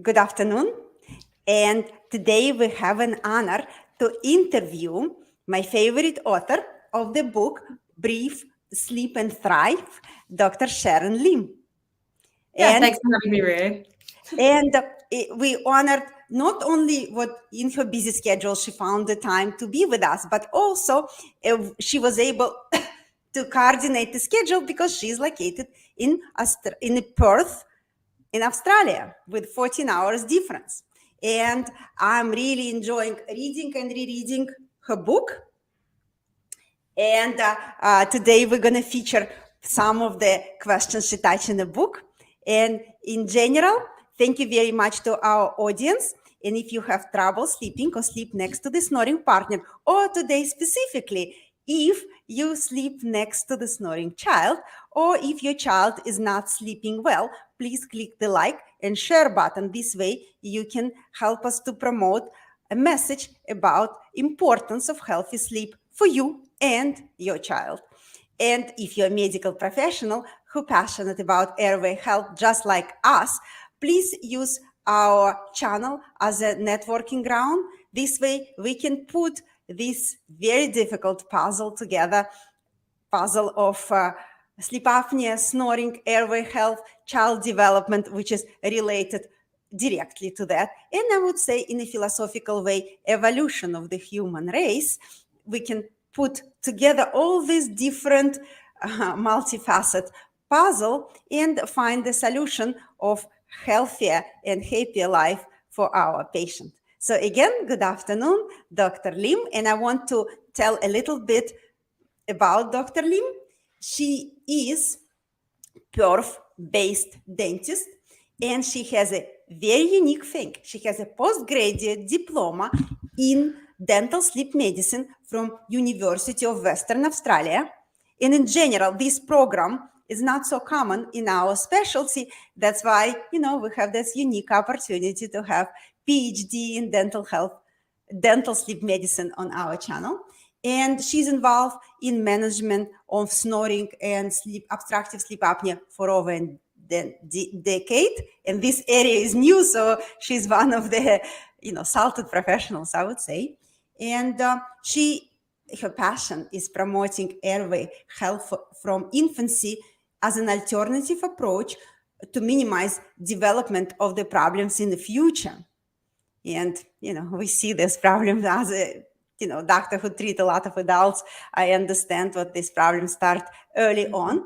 Good afternoon. And today we have an honor to interview my favorite author of the book, Breathe, Sleep and Thrive, Dr. Shereen Lim. Yeah, thanks for having me, Rue. And we honored not only what in her busy schedule she found the time to be with us, but also she was able to coordinate the schedule because she's located in Perth, in Australia, with 14 hours difference. And I'm really enjoying reading and rereading her book. And today we're going to feature some of the questions she touched in the book. And in general, thank you very much to our audience. And if you have trouble sleeping or sleep next to the snoring partner, or today specifically, if you sleep next to the snoring child, or if your child is not sleeping well, please click the like and share button. This way you can help us to promote a message about importance of healthy sleep for you and your child. And if you're a medical professional who passionate about airway health just like us, please use our channel as a networking ground. This way we can put this very difficult puzzle together, puzzle of sleep apnea, snoring, airway health, child development, which is related directly to that. And I would say in a philosophical way, evolution of the human race. We can put together all these different multifaceted puzzle and find the solution of healthier and happier life for our patient. So again, good afternoon, Dr. Lim, and I want to tell a little bit about Dr. Lim. She is Perth-based dentist, and she has a very unique thing. She has a postgraduate diploma in dental sleep medicine from University of Western Australia. And in general, this program is not so common in our specialty. That's why, we have this unique opportunity to have PhD in dental health, dental sleep medicine on our channel. And she's involved in management of snoring and obstructive sleep apnea for over a decade. And this area is new, so she's one of the, salted professionals, I would say. And her passion is promoting airway health from infancy as an alternative approach to minimize development of the problems in the future. And, we see this problem as a doctor who treat a lot of adults. I understand what these problems start early on.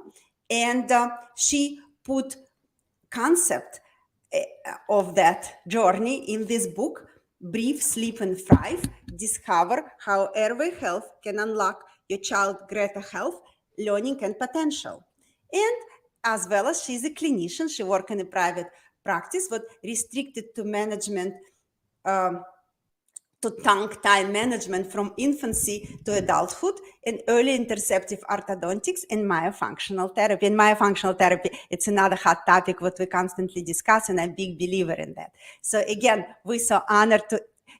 And she put concept of that journey in this book, Breathe, Sleep and Thrive, discover how airway health can unlock your child's greater health, learning and potential. And as well as she's a clinician, she works in a private practice, but restricted to management to tongue time management from infancy to adulthood, and early interceptive orthodontics and myofunctional therapy. And myofunctional therapy, it's another hot topic what we constantly discuss, and I'm a big believer in that. So again, we're so honored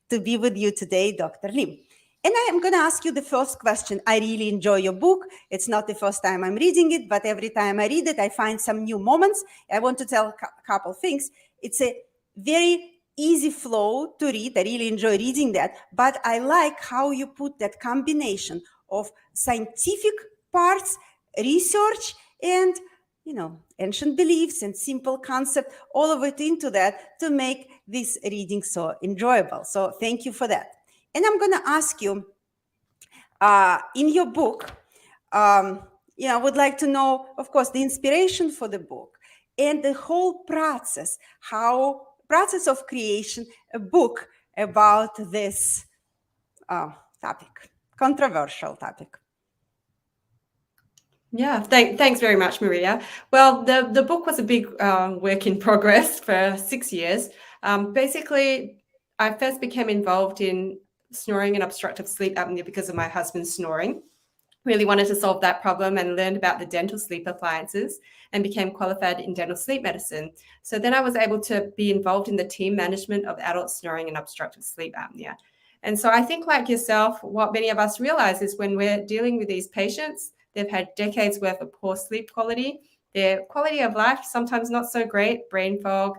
to be with you today, Dr. Lim. And I am going to ask you the first question. I really enjoy your book. It's not the first time I'm reading it, but every time I read it, I find some new moments. I want to tell a couple things. It's a very easy flow to read. I really enjoy reading that, but I like how you put that combination of scientific parts, research, and ancient beliefs and simple concept, all of it into that to make this reading so enjoyable. So thank you for that. And I'm going to ask you, in your book, I would like to know, of course, the inspiration for the book and the whole process of creation a book about this topic, controversial topic. Yeah, thanks very much, Maria. Well, the book was a big work in progress for 6 years. Basically, I first became involved in snoring and obstructive sleep apnea because of my husband's snoring. Really wanted to solve that problem and learned about the dental sleep appliances and became qualified in dental sleep medicine. So then I was able to be involved in the team management of adult snoring and obstructive sleep apnea. And so I think, like yourself, what many of us realize is when we're dealing with these patients, they've had decades worth of poor sleep quality. their quality of life sometimes not so great, brain fog,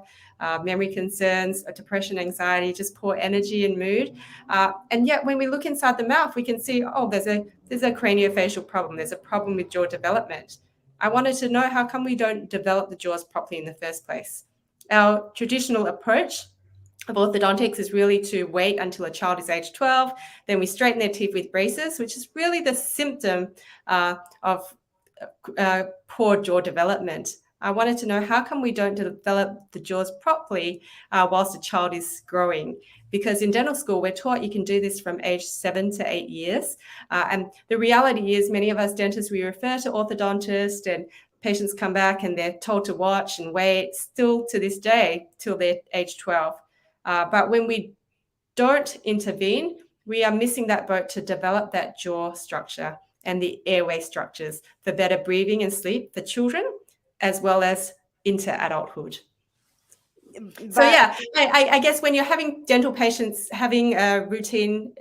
memory concerns, depression, anxiety, just poor energy and mood. And yet when we look inside the mouth, we can see, oh, there's a craniofacial problem. There's a problem with jaw development. I wanted to know, how come we don't develop the jaws properly in the first place? Our traditional approach of orthodontics is really to wait until a child is age 12, then we straighten their teeth with braces, which is really the symptom of poor jaw development. I wanted to know, how come we don't develop the jaws properly whilst the child is growing? Because in dental school, we're taught you can do this from age 7 to 8 years. And the reality is, many of us dentists, we refer to orthodontists, and patients come back and they're told to watch and wait still to this day till they're age 12. But when we don't intervene, we are missing that boat to develop that jaw structure and the airway structures for better breathing and sleep for children, as well as into adulthood. So yeah, I guess when you're having dental patients having a routine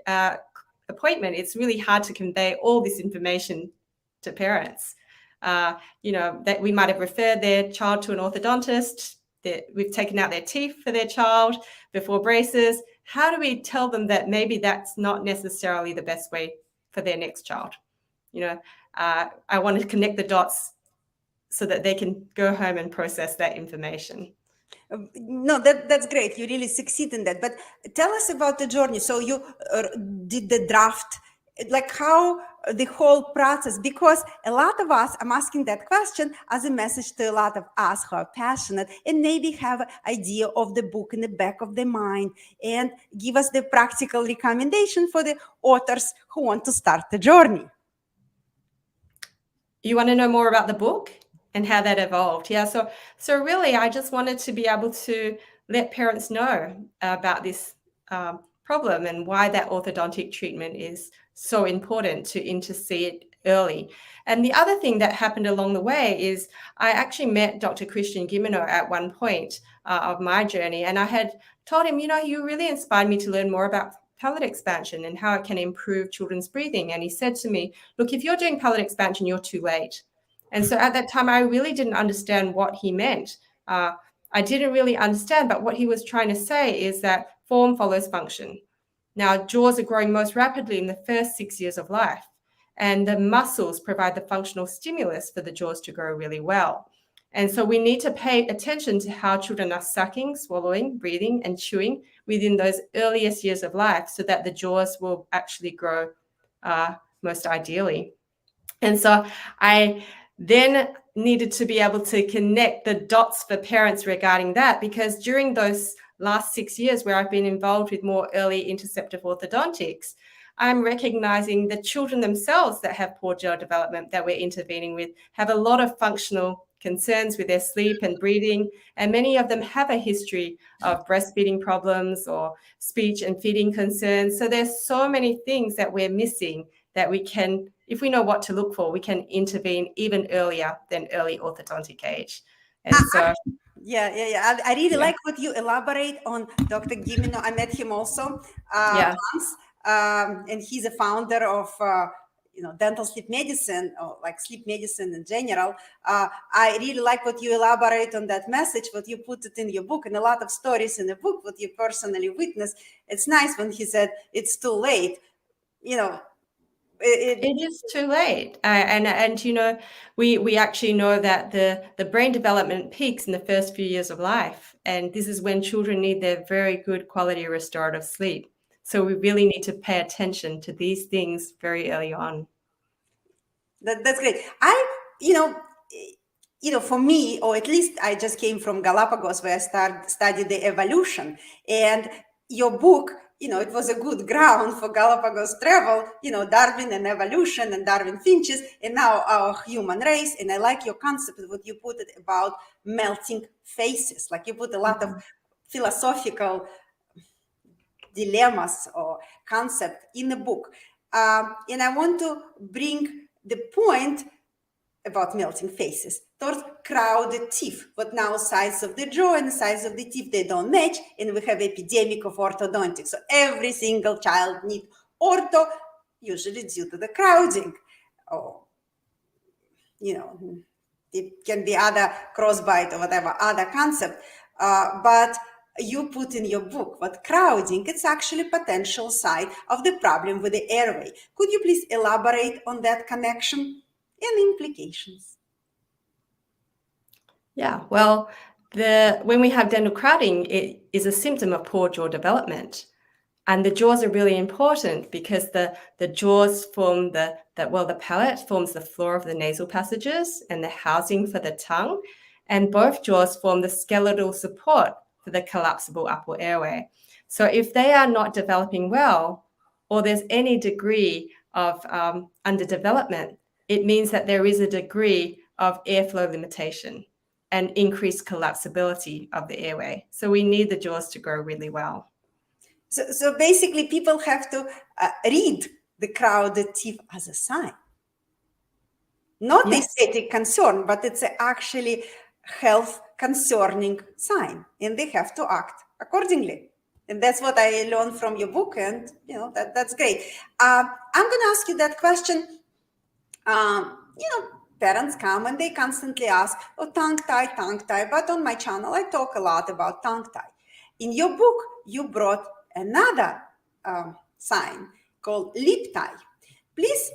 appointment, it's really hard to convey all this information to parents. That we might have referred their child to an orthodontist, that we've taken out their teeth for their child before braces. How do we tell them that maybe that's not necessarily the best way for their next child? I want to connect the dots so that they can go home and process that information. No, that's great. You really succeed in that. But tell us about the journey. So you did the draft, like how the whole process, because a lot of us, I'm asking that question as a message to a lot of us who are passionate and maybe have an idea of the book in the back of their mind, and give us the practical recommendation for the authors who want to start the journey. You want to know more about the book and how that evolved? Yeah. So really, I just wanted to be able to let parents know about this problem and why that orthodontic treatment is so important to intercede early. And the other thing that happened along the way is I actually met Dr. Christian Gimeno at one point of my journey, and I had told him, you really inspired me to learn more about palate expansion and how it can improve children's breathing. And he said to me, look, if you're doing palate expansion, you're too late. And so at that time, I really didn't understand what he meant. I didn't really understand, but what he was trying to say is that form follows function. Now, jaws are growing most rapidly in the first 6 years of life, and the muscles provide the functional stimulus for the jaws to grow really well. And so we need to pay attention to how children are sucking, swallowing, breathing, and chewing within those earliest years of life so that the jaws will actually grow most ideally. And so I then needed to be able to connect the dots for parents regarding that, because during those last 6 years where I've been involved with more early interceptive orthodontics, I'm recognizing the children themselves that have poor jaw development that we're intervening with have a lot of functional concerns with their sleep and breathing, and many of them have a history of breastfeeding problems or speech and feeding concerns. So there's so many things that we're missing that we can, if we know what to look for, we can intervene even earlier than early orthodontic age. And so yeah. I really like what you elaborate on Dr. Gimeno. I met him also once, and he's a founder of dental sleep medicine, or like sleep medicine in general. I really like what you elaborate on that message, what you put it in your book, and a lot of stories in the book, what you personally witnessed. It's nice when he said it's too late. It is too late, and we actually know that the brain development peaks in the first few years of life, and this is when children need their very good quality restorative sleep. So we really need to pay attention to these things very early on. That's great. For me, or at least I just came from Galapagos, where I studied the evolution, and your book, it was a good ground for Galapagos travel, Darwin and evolution and Darwin finches, and now our human race. And I like your concept, what you put it about melting faces. Like you put a lot of philosophical dilemmas or concept in the book. And I want to bring the point about melting faces towards crowded teeth, but now size of the jaw and the size of the teeth, they don't match, and we have epidemic of orthodontics. So every single child needs ortho, usually due to the crowding. it can be other crossbite or whatever other concept, but you put in your book what crowding, it's actually potential side of the problem with the airway. Could you please elaborate on that connection and implications? Yeah, well, when we have dental crowding, it is a symptom of poor jaw development. And the jaws are really important because the jaws form the palate forms the floor of the nasal passages and the housing for the tongue. And both jaws form the skeletal support for the collapsible upper airway. So if they are not developing well, or there's any degree of underdevelopment, it means that there is a degree of airflow limitation and increased collapsibility of the airway. So we need the jaws to grow really well. So basically, people have to read the crowded teeth as a sign. Not Yes. aesthetic concern, but it's actually health concerning sign, and they have to act accordingly. And that's what I learned from your book, and that's great. I'm going to ask you that question. Parents come and they constantly ask, "Oh, tongue tie." But on my channel, I talk a lot about tongue tie. In your book, you brought another sign called lip tie. Please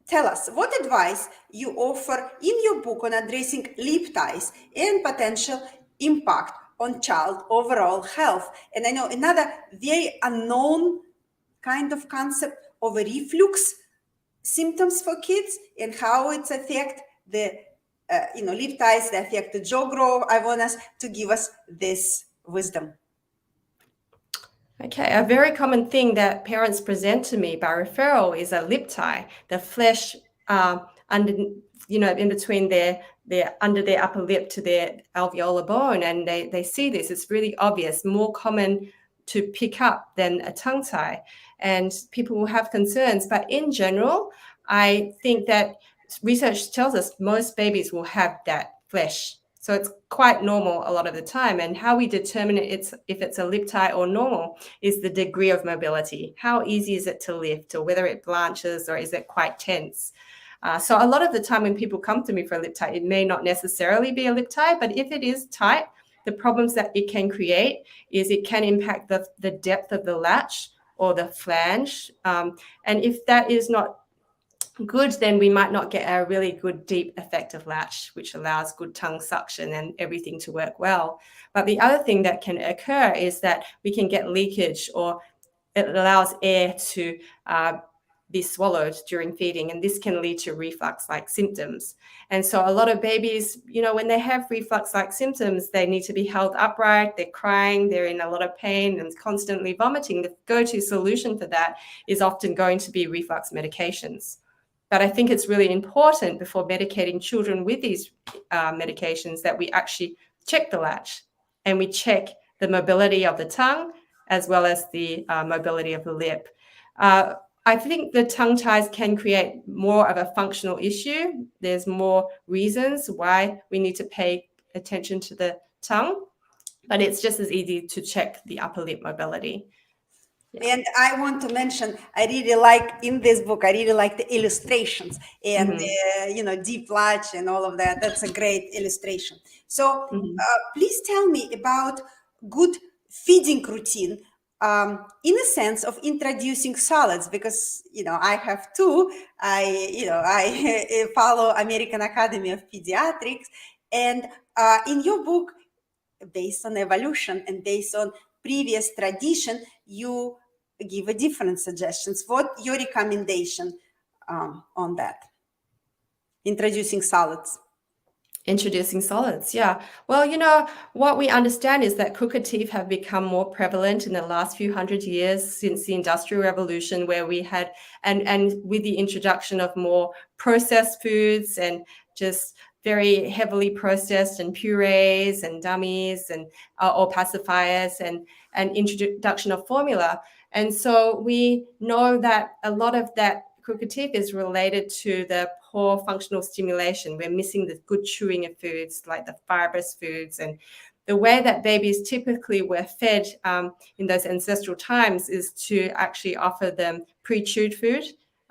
tell us what advice you offer in your book on addressing lip ties and potential impact on child overall health. And I know another very unknown kind of concept of a reflux symptoms for kids and how it affect the lip ties, they affect the jaw growth. I want us to give us this wisdom. Okay, a very common thing that parents present to me by referral is a lip tie. The flesh under, in between their under their upper lip to their alveolar bone, and they see this. It's really obvious, more common to pick up than a tongue tie, and people will have concerns. But in general, I think that research tells us most babies will have that flesh. So it's quite normal a lot of the time. And how we determine if it's a lip tie or normal is the degree of mobility. How easy is it to lift, or whether it blanches, or is it quite tense? So a lot of the time when people come to me for a lip tie, it may not necessarily be a lip tie, but if it is tight, the problems that it can create is it can impact the depth of the latch or the flange. And if that is not good, then we might not get a really good deep effective latch, which allows good tongue suction and everything to work well. But the other thing that can occur is that we can get leakage, or it allows air to be swallowed during feeding, and this can lead to reflux-like symptoms. And so a lot of babies, when they have reflux-like symptoms, they need to be held upright, they're crying, they're in a lot of pain and constantly vomiting. The go-to solution for that is often going to be reflux medications. But I think it's really important before medicating children with these medications that we actually check the latch and we check the mobility of the tongue as well as the mobility of the lip. I think the tongue ties can create more of a functional issue. There's more reasons why we need to pay attention to the tongue, but it's just as easy to check the upper lip mobility. Yeah. And I want to mention, I really like in this book, I really like the illustrations and the, deep latch and all of that. That's a great illustration. So please tell me about good feeding routine in a sense of introducing solids, because I have two. I follow American Academy of Pediatrics, and in your book, based on evolution and based on previous tradition, you give a different suggestions. What your recommendation on that? Introducing solids. Introducing solids, yeah. Well, what we understand is that crooked teeth have become more prevalent in the last few hundred years since the Industrial Revolution, where we had, and with the introduction of more processed foods and just very heavily processed and purees and dummies and or pacifiers and introduction of formula. And so we know that a lot of that crooked teeth is related to the poor functional stimulation. We're missing the good chewing of foods like the fibrous foods. And the way that babies typically were fed in those ancestral times is to actually offer them pre-chewed food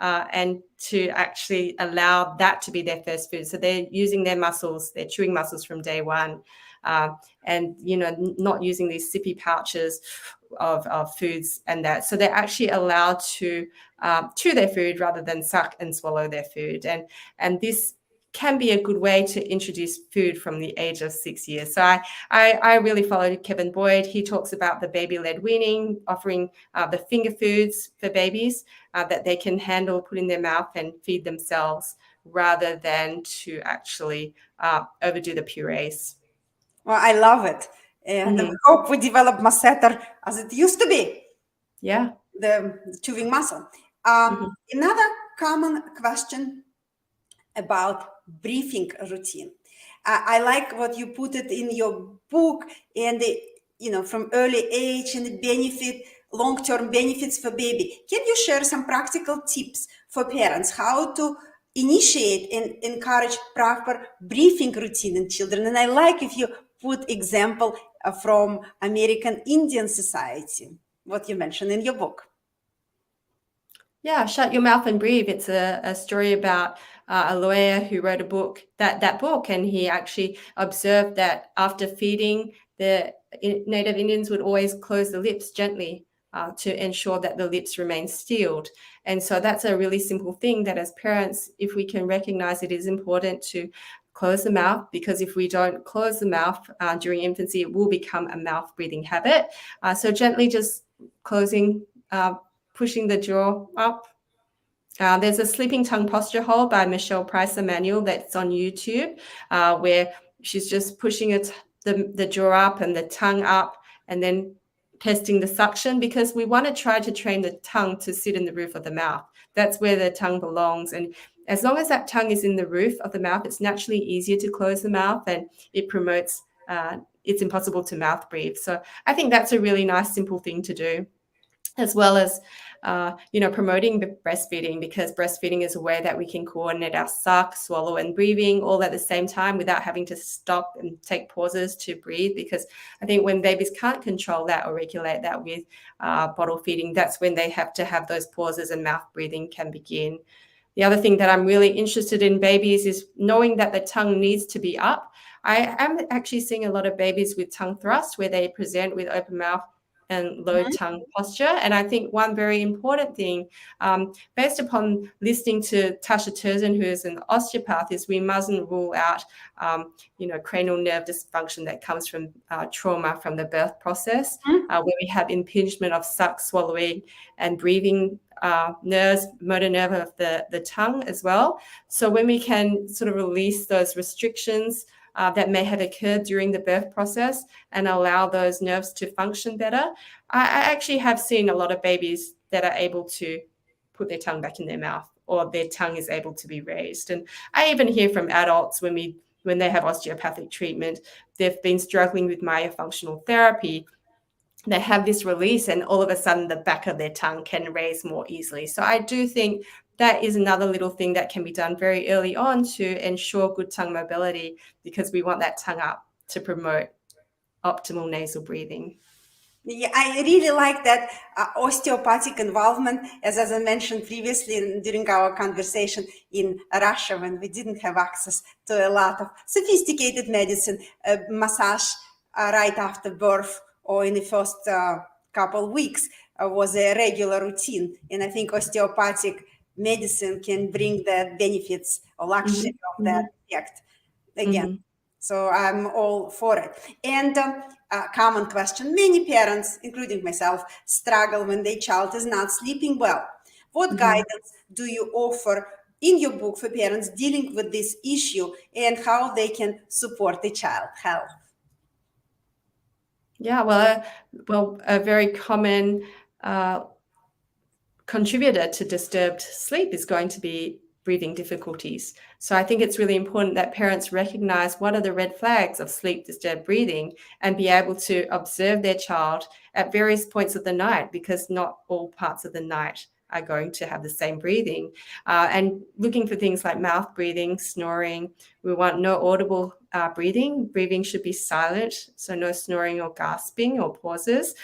and to actually allow that to be their first food. So they're using their muscles, their chewing muscles from day one, and not using these sippy pouches of foods and that. So they're actually allowed to chew their food rather than suck and swallow their food, and this can be a good way to introduce food from the age of 6 years. So I really followed Kevin Boyd. He talks about the baby-led weaning, offering the finger foods for babies that they can handle, put in their mouth and feed themselves, rather than to actually overdo the purees. Well, I love it. And I hope we develop masseter as it used to be, Yeah. the chewing muscle. Another common question about briefing routine. I like what you put it in your book, and from early age and the benefit, long-term benefits for baby. Can you share some practical tips for parents how to initiate and encourage proper briefing routine in children? And I like if you put example from American Indian Society, what you mentioned in your book. Yeah, Shut Your Mouth and Breathe. It's a story about a lawyer who wrote a book, that book, and he actually observed that after feeding, the Native Indians would always close the lips gently to ensure that the lips remain sealed. And so that's a really simple thing that as parents, if we can recognize, it is important to close the mouth, because if we don't close the mouth during infancy, it will become a mouth breathing habit. So gently just closing, pushing the jaw up. There's a sleeping tongue posture hold by Michelle Price Emanuel that's on YouTube, where she's just pushing the jaw up and the tongue up, and then testing the suction, because we want to try to train the tongue to sit in the roof of the mouth. That's where the tongue belongs. And as long as that tongue is in the roof of the mouth, it's naturally easier to close the mouth, and it promotes it's impossible to mouth breathe. So I think that's a really nice, simple thing to do, as well as promoting breastfeeding, because breastfeeding is a way that we can coordinate our suck, swallow, and breathing all at the same time without having to stop and take pauses to breathe. Because I think when babies can't control that or regulate that with bottle feeding, that's when they have to have those pauses and mouth breathing can begin. The other thing that I'm really interested in babies is knowing that the tongue needs to be up. I am actually seeing a lot of babies with tongue thrust where they present with open mouth and low tongue posture. And I think one very important thing, based upon listening to Tasha Turzen, who is an osteopath, is we mustn't rule out, cranial nerve dysfunction that comes from trauma from the birth process, where we have impingement of suck, swallowing, and breathing nerves, motor nerve of the tongue as well. So when we can sort of release those restrictions that may have occurred during the birth process and allow those nerves to function better, I actually have seen a lot of babies that are able to put their tongue back in their mouth, or their tongue is able to be raised. And I even hear from adults when they have osteopathic treatment, they've been struggling with myofunctional therapy, they have this release, and all of a sudden the back of their tongue can raise more easily. So I do think that is another little thing that can be done very early on to ensure good tongue mobility, because we want that tongue up to promote optimal nasal breathing. Yeah, I really like that osteopathic involvement, as I mentioned previously during our conversation in Russia, when we didn't have access to a lot of sophisticated medicine, massage right after birth or in the first couple weeks was a regular routine. And I think osteopathic medicine can bring the benefits or luxury of that effect again. So I'm all for it. And a common question, many parents, including myself, struggle when their child is not sleeping well. What guidance do you offer in your book for parents dealing with this issue, and how they can support the child health? Yeah, well, a very common contributor to disturbed sleep is going to be breathing difficulties. So I think it's really important that parents recognize what are the red flags of sleep disturbed breathing, and be able to observe their child at various points of the night, because not all parts of the night are going to have the same breathing. And looking for things like mouth breathing, snoring. We want no audible breathing. Breathing should be silent, so no snoring or gasping or pauses.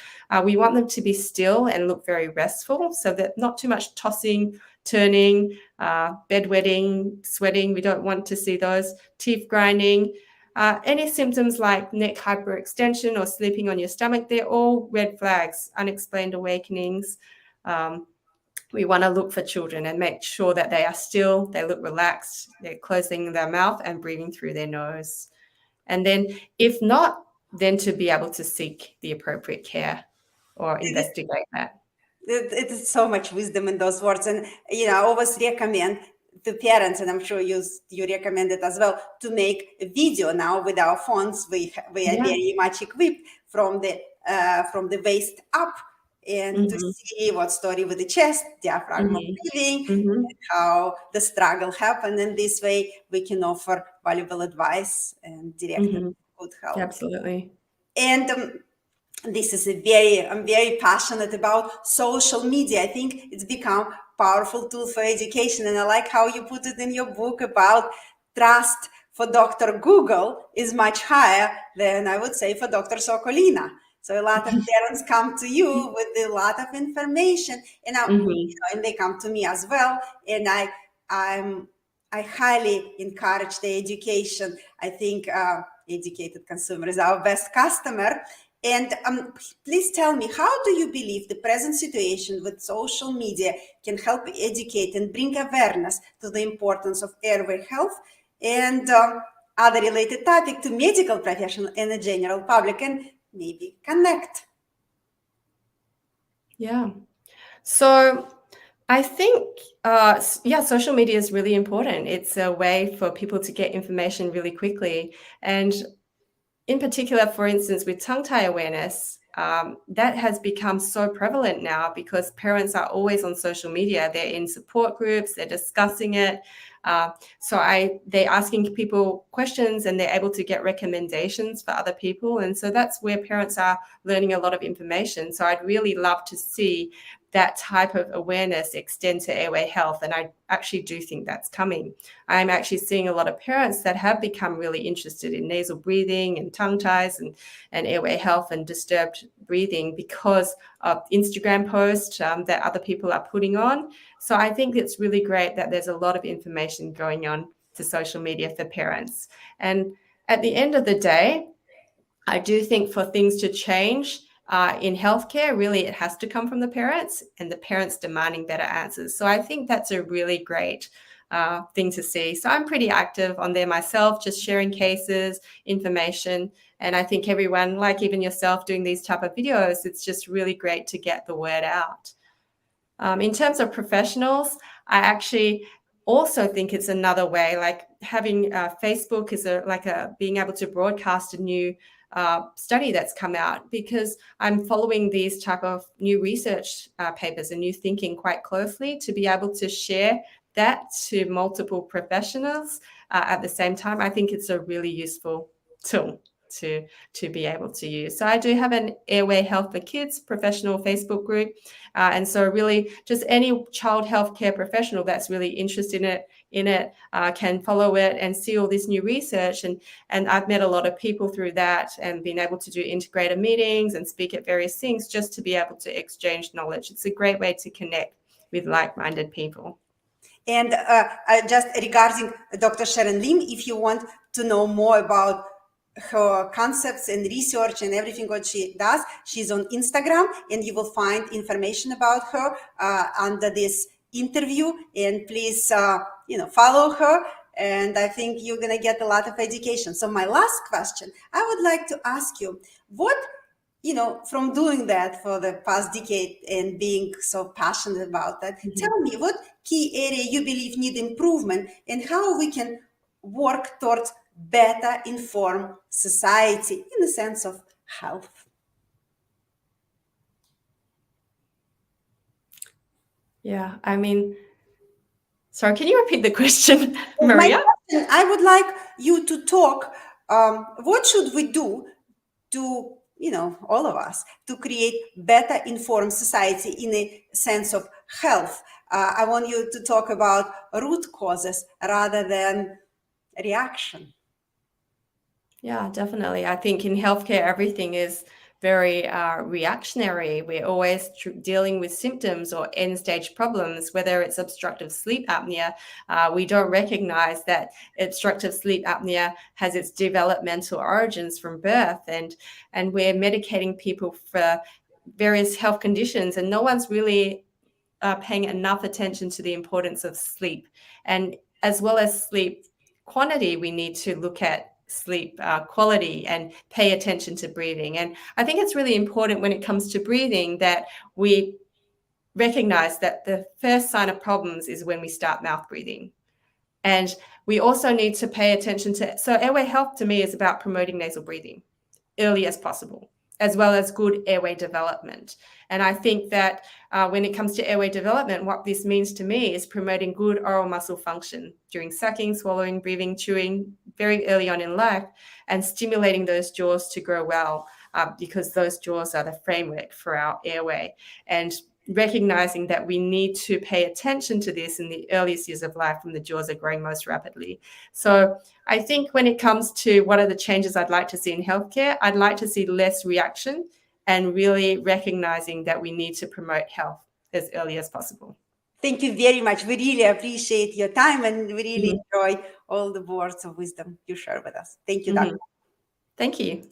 We want them to be still and look very restful, so that not too much tossing, turning, bedwetting, sweating. We don't want to see those. Teeth grinding. Any symptoms like neck hyperextension or sleeping on your stomach, they're all red flags, unexplained awakenings. We want to look for children and make sure that they are still, they look relaxed, they're closing their mouth and breathing through their nose. And then if not, then to be able to seek the appropriate care or investigate that. It is so much wisdom in those words. And, I always recommend to parents, and I'm sure you recommend it as well, to make a video now with our phones. We are very much equipped from the waist up, and to see what story with the chest, diaphragmal breathing, and how the struggle happened. And this way we can offer valuable advice and direct good help. Absolutely. And this is I'm very passionate about social media. I think it's become powerful tool for education. And I like how you put it in your book about trust for Dr. Google is much higher than I would say for Dr. Sokolina. So a lot of parents come to you with a lot of information, and and they come to me as well. And I highly encourage the education. I think educated consumer is our best customer. And please tell me, how do you believe the present situation with social media can help educate and bring awareness to the importance of airway health and other related topic to medical professionals and the general public, and maybe connect? Yeah. So I think, social media is really important. It's a way for people to get information really quickly. And in particular, for instance, with tongue tie awareness, that has become so prevalent now because parents are always on social media. They're in support groups, they're discussing it. They're asking people questions and they're able to get recommendations for other people. And so that's where parents are learning a lot of information. So I'd really love to see that type of awareness extend to airway health. And I actually do think that's coming. I'm actually seeing a lot of parents that have become really interested in nasal breathing and tongue ties and airway health and disturbed breathing because of Instagram posts that other people are putting on. So I think it's really great that there's a lot of information going on to social media for parents. And at the end of the day, I do think for things to change in healthcare, really it has to come from the parents and the parents demanding better answers. So I think that's a really great thing to see. So I'm pretty active on there myself, just sharing cases, information. And I think everyone, like even yourself doing these type of videos, it's just really great to get the word out. In terms of professionals, I actually also think it's another way, like having Facebook is being able to broadcast a new study that's come out, because I'm following these type of new research papers and new thinking quite closely to be able to share that to multiple professionals at the same time. I think it's a really useful tool to be able to use. So I do have an Airway Health for Kids professional Facebook group. And so really just any child healthcare professional that's really interested in it can follow it and see all this new research. And I've met a lot of people through that and been able to do integrated meetings and speak at various things just to be able to exchange knowledge. It's a great way to connect with like-minded people. And just regarding Dr. Shereen Lim, if you want to know more about her concepts and research and everything what she does, she's on Instagram, and you will find information about her under this interview. And please, follow her. And I think you're gonna get a lot of education. So my last question, I would like to ask you, what, from doing that for the past decade and being so passionate about that, tell me what key area you believe need improvement and how we can work towards better informed society in the sense of health. Yeah, I mean, sorry, can you repeat the question, Maria? I would like you to talk, what should we do to, all of us, to create better informed society in a sense of health. I want you to talk about root causes rather than reaction. Yeah, definitely. I think in healthcare, everything is very reactionary. We're always dealing with symptoms or end stage problems, whether it's obstructive sleep apnea. We don't recognize that obstructive sleep apnea has its developmental origins from birth, and we're medicating people for various health conditions, and no one's really paying enough attention to the importance of sleep. And as well as sleep quantity, we need to look at sleep quality and pay attention to breathing. And I think it's really important when it comes to breathing that we recognize that the first sign of problems is when we start mouth breathing. And we also need to pay attention to, so airway health to me is about promoting nasal breathing early as possible, as well as good airway development. And I think that when it comes to airway development, what this means to me is promoting good oral muscle function during sucking, swallowing, breathing, chewing very early on in life, and stimulating those jaws to grow well, because those jaws are the framework for our airway. And recognizing that we need to pay attention to this in the earliest years of life when the jaws are growing most rapidly. So I think when it comes to what are the changes I'd like to see in healthcare, I'd like to see less reaction and really recognizing that we need to promote health as early as possible. Thank you very much. We really appreciate your time and we really enjoy all the words of wisdom you share with us. Thank you, Doctor. Thank you.